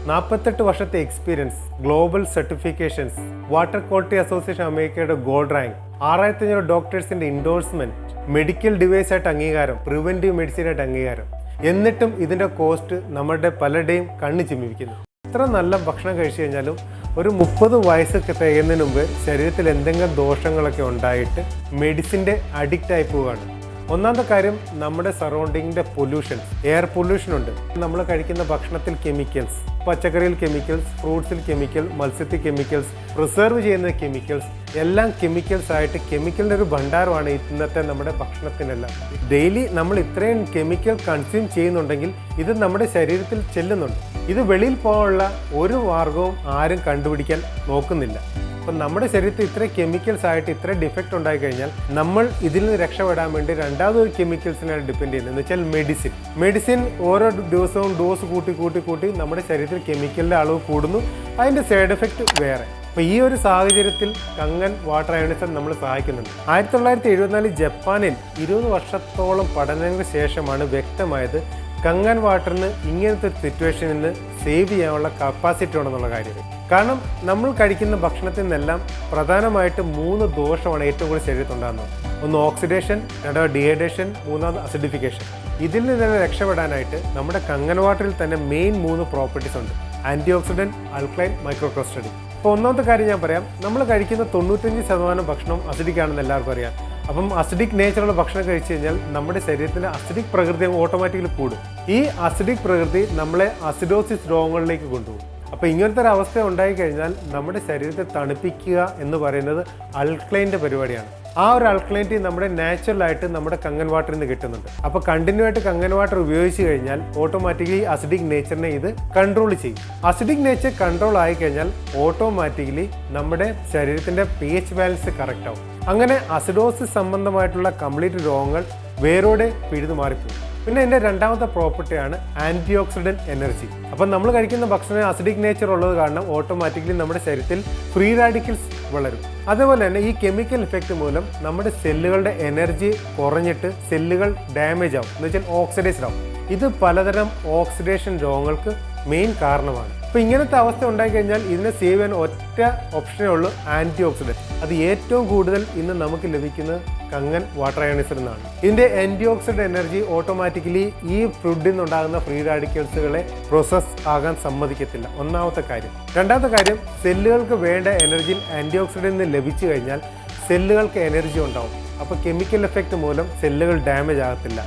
48 വർഷത്തെ experience, global certifications, water quality association അമേരിക്കയുടെ gold rank, 6500 ഡോക്ടേഴ്സിന്റെ ഇൻഡോഴ്സ്മെന്റ്, medical device ആയിട്ട് അംഗീകാരം, പ്രിവെന്റീവ് മെഡിസിൻ ആയിട്ട് അംഗീകാരം. എന്നിട്ടും ഇതിന്റെ കോസ്റ്റ് നമ്മുടെ പലരുടെയും കണ്ണ് ചിമ്മിക്കുന്നു. എത്ര നല്ല ഭക്ഷണം കഴിച്ചു കഴിഞ്ഞാലും ഒരു 30 വയസ്സ് തികയുന്നതിന് മുമ്പ് ശരീരത്തിൽ എന്തെങ്കിലും ദോഷങ്ങളൊക്കെ ഉണ്ടായിട്ട് മെഡിസിൻ്റെ അഡിക്റ്റ് ആയി പോവുകയാണ്. ഒന്നാമത്തെ കാര്യം, നമ്മുടെ സറൗണ്ടിങ്ങിൻ്റെ പൊല്യൂഷൻ, എയർ പൊല്യൂഷൻ ഉണ്ട്. നമ്മൾ കഴിക്കുന്ന ഭക്ഷണത്തിൽ കെമിക്കൽസ്, പച്ചക്കറിയിൽ കെമിക്കൽസ്, ഫ്രൂട്ട്സിൽ കെമിക്കൽ, മത്സ്യത്തിൽ കെമിക്കൽസ്, പ്രിസർവ് ചെയ്യുന്ന കെമിക്കൽസ്, എല്ലാം കെമിക്കൽസ് ആയിട്ട് കെമിക്കലിൻ്റെ ഒരു ഭണ്ഡാരമാണ് ഇന്നത്തെ നമ്മുടെ ഭക്ഷണത്തിനെല്ലാം. ഡെയിലി നമ്മൾ ഇത്രയും കെമിക്കൽ കൺസ്യൂം ചെയ്യുന്നുണ്ടെങ്കിൽ ഇത് നമ്മുടെ ശരീരത്തിൽ ചെല്ലുന്നുണ്ട്. ഇത് വെളിയിൽ പോകാനുള്ള ഒരു മാർഗവും ആരും കണ്ടുപിടിക്കാൻ നോക്കുന്നില്ല. അപ്പം നമ്മുടെ ശരീരത്തിൽ ഇത്ര കെമിക്കൽസ് ആയിട്ട് ഇത്ര ഡിഫക്റ്റ് ഉണ്ടായി കഴിഞ്ഞാൽ നമ്മൾ ഇതിൽ നിന്ന് രക്ഷപ്പെടാൻ വേണ്ടി രണ്ടാമതൊരു കെമിക്കൽസിനാണ് ഡിപ്പെൻഡ് ചെയ്യുന്നത്. എന്ന് വെച്ചാൽ മെഡിസിൻ ഓരോ ദിവസവും ഡോസ് കൂട്ടി നമ്മുടെ ശരീരത്തിൽ കെമിക്കലിൻ്റെ അളവ് കൂടുന്നു. അതിൻ്റെ സൈഡ് എഫക്റ്റ് വേറെ. അപ്പോൾ ഈ ഒരു സാഹചര്യത്തിൽ കങ്ങൻ വാട്ടർ അയോണൈസർ നമ്മൾ സഹായിക്കുന്നുണ്ട്. 1974 ജപ്പാനിൽ 20 വർഷത്തോളം പഠനങ്ങൾക്ക് ശേഷമാണ് വ്യക്തമായത് കങ്ങൻ വാട്ടറിന് ഇങ്ങനത്തെ ഒരു സിറ്റുവേഷനിൽ നിന്ന് സേവ് ചെയ്യാനുള്ള കപ്പാസിറ്റി ഉണ്ടെന്നുള്ള കാര്യം. കാരണം നമ്മൾ കഴിക്കുന്ന ഭക്ഷണത്തിൽ നിന്നെല്ലാം പ്രധാനമായിട്ട് 3 ദോഷമാണ് ഏറ്റവും കൂടുതൽ ശരീരത്തുണ്ടാകുന്നത്. ഒന്ന് ഓക്സിഡേഷൻ, രണ്ടാമത് ഡീഹൈഡ്രേഷൻ, മൂന്നാമത് അസിഡിഫിക്കേഷൻ. ഇതിൽ നിന്ന് രക്ഷപ്പെടാനായിട്ട് നമ്മുടെ കങ്ങൻ വാട്ടറിൽ തന്നെ മെയിൻ 3 പ്രോപ്പർട്ടീസ് ഉണ്ട്: ആൻറ്റി ഓക്സിഡൻറ്റ്, ആൽക്കലൈൻ, മൈക്രോക്രോസ്റ്റഡി. അപ്പോൾ ഒന്നാമത്തെ കാര്യം ഞാൻ പറയാം, നമ്മൾ കഴിക്കുന്ന 95% ഭക്ഷണം അസിഡിക് ആണെന്ന് എല്ലാവർക്കും അറിയാം. അപ്പം അസിഡിക് നേച്ചറുള്ള ഭക്ഷണം കഴിച്ചു കഴിഞ്ഞാൽ നമ്മുടെ ശരീരത്തിൻ്റെ അസിഡിക് പ്രകൃതി ഓട്ടോമാറ്റിക്കലി കൂടും. ഈ അസിഡിക് പ്രകൃതി നമ്മളെ അസിഡോസിസ് രോഗങ്ങളിലേക്ക് കൊണ്ടുപോകും. അപ്പോൾ ഇങ്ങനത്തെ ഒരു അവസ്ഥ ഉണ്ടായി കഴിഞ്ഞാൽ നമ്മുടെ ശരീരത്തെ തണുപ്പിക്കുക എന്ന് പറയുന്നത് അൾക്ലൈൻ്റെ പരിപാടിയാണ്. ആ ഒരു അൾക്ലൈനിറ്റി നമ്മുടെ നാച്ചുറലായിട്ട് നമ്മുടെ കങ്ങൻ വാട്ടറിൽ നിന്ന് കിട്ടുന്നുണ്ട്. അപ്പോൾ കണ്ടിന്യൂ ആയിട്ട് കങ്ങൻ വാട്ടർ ഉപയോഗിച്ച് കഴിഞ്ഞാൽ ഓട്ടോമാറ്റിക്കലി അസിഡിക് നേച്ചറിനെ ഇത് കൺട്രോൾ ചെയ്യും. അസിഡിക് നേച്ചർ കൺട്രോൾ ആയി കഴിഞ്ഞാൽ ഓട്ടോമാറ്റിക്കലി നമ്മുടെ ശരീരത്തിൻ്റെ pH ബാലൻസ് കറക്റ്റ് ആവും. അങ്ങനെ അസിഡോസിസ് സംബന്ധമായിട്ടുള്ള കംപ്ലീറ്റ് രോഗങ്ങൾ വേരോടെ പിഴുതു മാറിപ്പോകും. പിന്നെ എൻ്റെ രണ്ടാമത്തെ പ്രോപ്പർട്ടിയാണ് ആൻറ്റി ഓക്സിഡൻറ്റ് എനർജി. അപ്പം നമ്മൾ കഴിക്കുന്ന ഭക്ഷണം അസിഡിക് നേച്ചർ ഉള്ളത് കാരണം ഓട്ടോമാറ്റിക്കലി നമ്മുടെ ശരീരത്തിൽ ഫ്രീ റാഡിക്കൽസ് വളരും. അതേപോലെ തന്നെ ഈ കെമിക്കൽ ഇഫക്റ്റ് മൂലം നമ്മുടെ സെല്ലുകളുടെ എനർജി കുറഞ്ഞിട്ട് സെല്ലുകൾ ഡാമേജ് ആവും, എന്ന് വെച്ചാൽ ഓക്സിഡൈസ്ഡ് ആവും. ഇത് പലതരം ഓക്സിഡേഷൻ രോഗങ്ങൾക്ക് മെയിൻ കാരണമാണ്. അപ്പോൾ ഇങ്ങനത്തെ അവസ്ഥ ഉണ്ടായിക്കഴിഞ്ഞാൽ ഇതിനെ സേവ് ചെയ്യാൻ ഒറ്റ ഓപ്ഷനേ ഉള്ളൂ: ആൻറ്റി ഓക്സിഡൻറ്റ്. അത് ഏറ്റവും കൂടുതൽ ഇന്ന് നമുക്ക് ലഭിക്കുന്നത് കങ്ങൻ വാട്ടർ അയോണൈസർ എന്നാണ്. ഇതിൻ്റെ ആൻറ്റി ഓക്സിഡൻറ്റ് എനർജി ഓട്ടോമാറ്റിക്കലി ഈ ഫുഡിൽ നിന്നുണ്ടാകുന്ന ഫ്രീ റാഡിക്കൽസുകളെ പ്രോസസ് ആകാൻ സമ്മതിക്കത്തില്ല, ഒന്നാമത്തെ കാര്യം. രണ്ടാമത്തെ കാര്യം, സെല്ലുകൾക്ക് വേണ്ട എനർജി ആൻറ്റി ഓക്സിഡൻറ്റ് ലഭിച്ചു കഴിഞ്ഞാൽ സെല്ലുകൾക്ക് എനർജി ഉണ്ടാവും. അപ്പോൾ കെമിക്കൽ എഫക്റ്റ് മൂലം സെല്ലുകൾ ഡാമേജ് ആകത്തില്ല.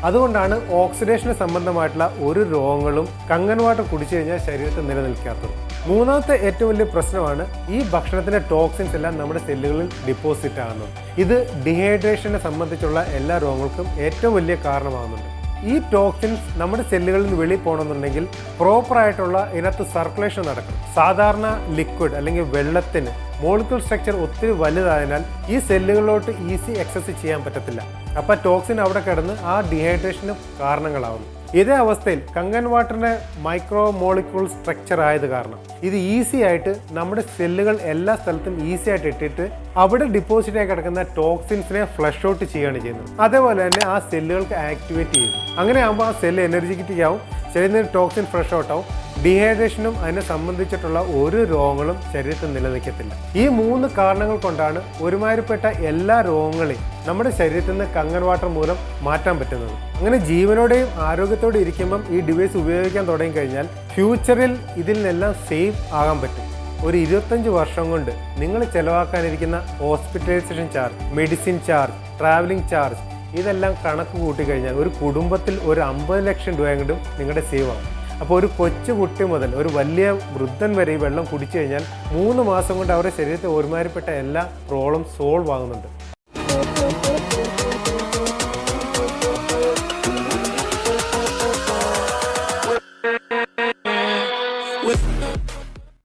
അതുകൊണ്ടാണ് ഓക്സിഡേഷന് സംബന്ധമായിട്ടുള്ള ഒരു രോഗങ്ങളും കങ്ങൻ വാട്ടർ കുടിച്ചു കഴിഞ്ഞാൽ ശരീരത്തിൽ നിലനിൽക്കാത്തത്. മൂന്നാമത്തെ ഏറ്റവും വലിയ പ്രശ്നമാണ് ഈ ഭക്ഷണത്തിൻ്റെ ടോക്സിൻസ് എല്ലാം നമ്മുടെ സെല്ലുകളിൽ ഡിപ്പോസിറ്റ് ആകുന്നത്. ഇത് ഡീഹൈഡ്രേഷനെ സംബന്ധിച്ചുള്ള എല്ലാ രോഗങ്ങൾക്കും ഏറ്റവും വലിയ കാരണമാകുന്നുണ്ട്. ഈ ടോക്സിൻസ് നമ്മുടെ സെല്ലുകളിൽ നിന്ന് വെളിയിൽ പോകണമെന്നുണ്ടെങ്കിൽ പ്രോപ്പറായിട്ടുള്ള ഇതിനകത്ത് സർക്കുലേഷൻ നടക്കണം. സാധാരണ ലിക്വിഡ് അല്ലെങ്കിൽ വെള്ളത്തിന് മോളിക്യൂൾ സ്ട്രക്ചർ ഒത്തിരി വലുതായതിനാൽ ഈ സെല്ലുകളിലോട്ട് ഈസി എക്സസ് ചെയ്യാൻ പറ്റത്തില്ല. അപ്പോൾ ടോക്സിൻ അവിടെ കിടന്ന് ആ ഡീഹൈഡ്രേഷന് കാരണങ്ങളാവുന്നു. ഇതേ അവസ്ഥയിൽ കങ്ങൻ വാട്ടറിൻ്റെ മൈക്രോ മോളിക്യൂൾ സ്ട്രക്ചർ ആയത് കാരണം ഇത് ഈസി ആയിട്ട് നമ്മുടെ സെല്ലുകൾ എല്ലാ സ്ഥലത്തും ഈസി ആയിട്ട് ഇട്ടിട്ട് അവിടെ ഡിപ്പോസിറ്റ് ആയി കിടക്കുന്ന ടോക്സിൻസിനെ ഫ്ലഷ് ഔട്ട് ചെയ്യുകയാണ് ചെയ്യുന്നത്. അതേപോലെ തന്നെ ആ സെല്ലുകൾക്ക് ആക്ടിവേറ്റ് ചെയ്യുന്നു. അങ്ങനെ ആകുമ്പോൾ ആ സെല്ല് എനർജറ്റിക് ആവും, ശരീരത്തിൽ ടോക്സിൻ ഫ്ലഷ് ഔട്ട് ആവും. ഡീഹൈഡ്രേഷനും അതിനെ സംബന്ധിച്ചിട്ടുള്ള ഒരു രോഗങ്ങളും ശരീരത്തിൽ നിലനിൽക്കത്തില്ല. ഈ 3 കാരണങ്ങൾ കൊണ്ടാണ് ഒരുമാതിരിപ്പെട്ട എല്ലാ രോഗങ്ങളെയും നമ്മുടെ ശരീരത്തിൽ നിന്ന് കങ്ങൻ വാട്ടർ മൂലം മാറ്റാൻ പറ്റുന്നത്. അങ്ങനെ ജീവനോടെയും ആരോഗ്യത്തോടെ ഇരിക്കുമ്പം ഈ ഡിവൈസ് ഉപയോഗിക്കാൻ തുടങ്ങിക്കഴിഞ്ഞാൽ ഫ്യൂച്ചറിൽ ഇതിൽ നിന്നെല്ലാം സേവ് ആകാൻ പറ്റും. ഒരു 25 വർഷം കൊണ്ട് നിങ്ങൾ ചിലവാക്കാനിരിക്കുന്ന hospitalisation charge, medicine charge, travelling charge, ഇതെല്ലാം കണക്ക് കൂട്ടിക്കഴിഞ്ഞാൽ ഒരു കുടുംബത്തിൽ ഒരു 50 ലക്ഷം രൂപയെങ്കിലും നിങ്ങളുടെ സേവ് ആകും. അപ്പോൾ ഒരു കൊച്ചു കുട്ടി മുതൽ ഒരു വലിയ വൃദ്ധൻ വരെ ഈ വെള്ളം കുടിച്ചു കഴിഞ്ഞാൽ 3 മാസം കൊണ്ട് അവരുടെ ശരീരത്തിൽ ഒരുമാതിരിപ്പെട്ട എല്ലാ പ്രോബ്ലം സോൾവ് ആകുന്നുണ്ട്.